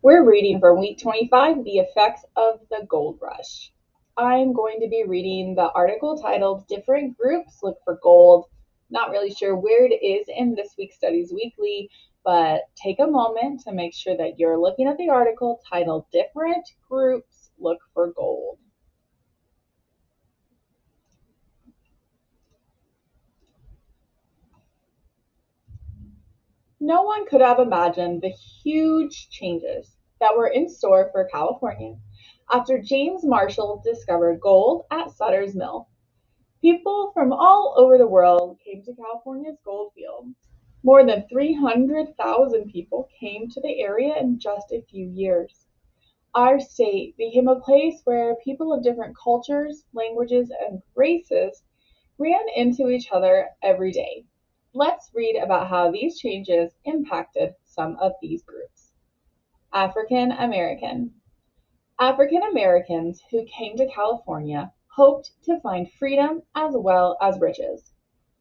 We're reading for week 25, The Effects of the Gold Rush. I'm going to be reading the article titled Different Groups Look for Gold. Not really sure where it is in this week's Studies Weekly, but take a moment to make sure that you're looking at the article titled Different Groups Look for Gold. No one could have imagined the huge changes that were in store for California after James Marshall discovered gold at Sutter's Mill. People from all over the world came to California's gold fields. More than 300,000 people came to the area in just a few years. Our state became a place where people of different cultures, languages, and races ran into each other every day. Let's read about how these changes impacted some of these groups. African American. African Americans who came to California hoped to find freedom as well as riches.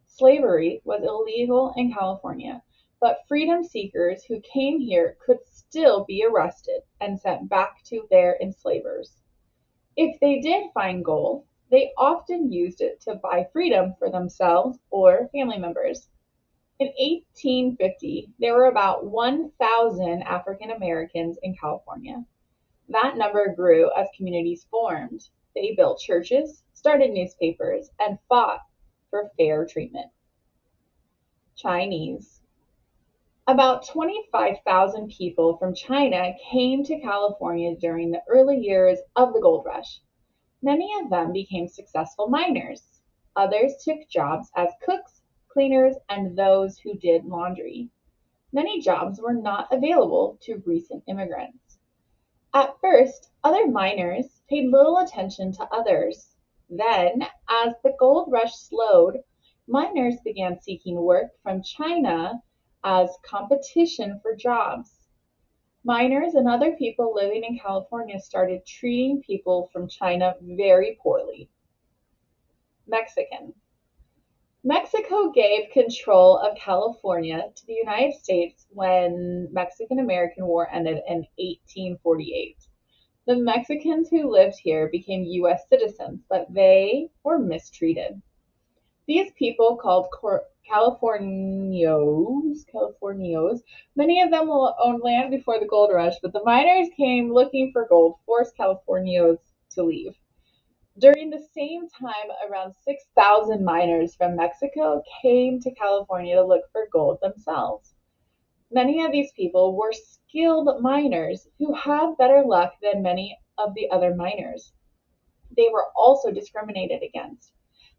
Slavery was illegal in California, but freedom seekers who came here could still be arrested and sent back to their enslavers. If they did find gold, they often used it to buy freedom for themselves or family members. In 1850, there were about 1,000 African Americans in California. That number grew as communities formed. They built churches, started newspapers, and fought for fair treatment. Chinese. About 25,000 people from China came to California during the early years of the gold rush. Many of them became successful miners. Others took jobs as cooks, cleaners, and those who did laundry. Many jobs were not available to recent immigrants. At first, other miners paid little attention to others. Then, as the gold rush slowed, miners began seeking work from China as competition for jobs. Miners and other people living in California started treating people from China very poorly. Mexican. Mexico gave control of California to the United States when Mexican-American War ended in 1848. The Mexicans who lived here became U.S. citizens, but they were mistreated. These people called Californios, many of them owned land before the gold rush, but the miners came looking for gold, forced Californios to leave. During the same time, around 6,000 miners from Mexico came to California to look for gold themselves. Many of these people were skilled miners who had better luck than many of the other miners. They were also discriminated against.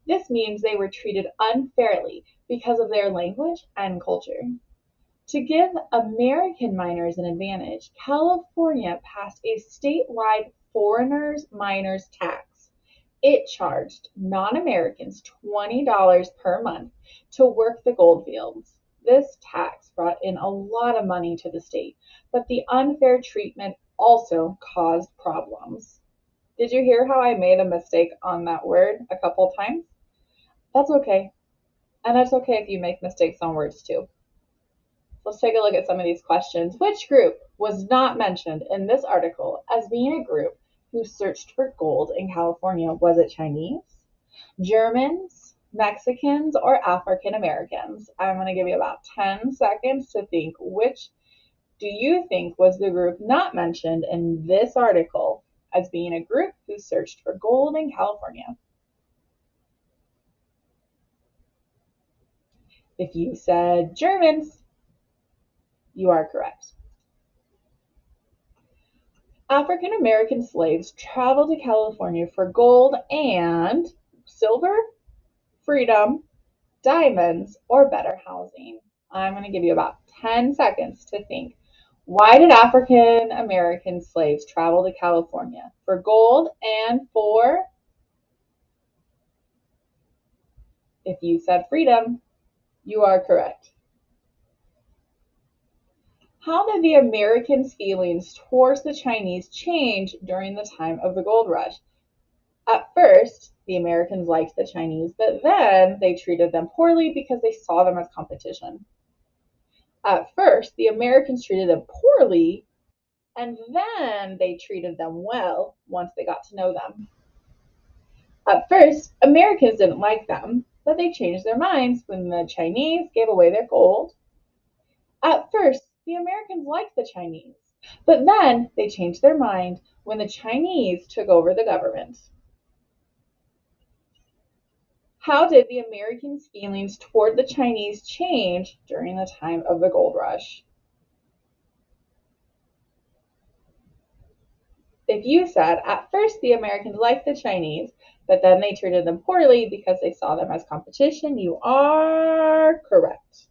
This means they were treated unfairly because of their language and culture. To give American miners an advantage, California passed a statewide foreigners miners tax. It charged non-Americans $20 per month to work the gold fields. This tax brought in a lot of money to the state, but the unfair treatment also caused problems. Did you hear how I made a mistake on that word a couple times? That's okay. And it's okay if you make mistakes on words too. Let's take a look at some of these questions. Which group was not mentioned in this article as being a group who searched for gold in California? Was it Chinese, Germans, Mexicans, or African Americans? I'm going to give you about 10 seconds to think. Which do you think was the group not mentioned in this article as being a group who searched for gold in California? If you said Germans, you are correct. African American slaves traveled to California for gold and silver, freedom, diamonds, or better housing. I'm going to give you about 10 seconds to think. Why did African American slaves travel to California? For gold and for, if you said freedom, you are correct. How did the Americans' feelings towards the Chinese change during the time of the gold rush? At first, the Americans liked the Chinese, but then they treated them poorly because they saw them as competition. At first, the Americans treated them poorly, and then they treated them well once they got to know them. At first, Americans didn't like them, but they changed their minds when the Chinese gave away their gold. At first, the Americans liked the Chinese, but then they changed their mind when the Chinese took over the government. How did the Americans' feelings toward the Chinese change during the time of the gold rush? If you said, at first the Americans liked the Chinese, but then they treated them poorly because they saw them as competition, you are correct.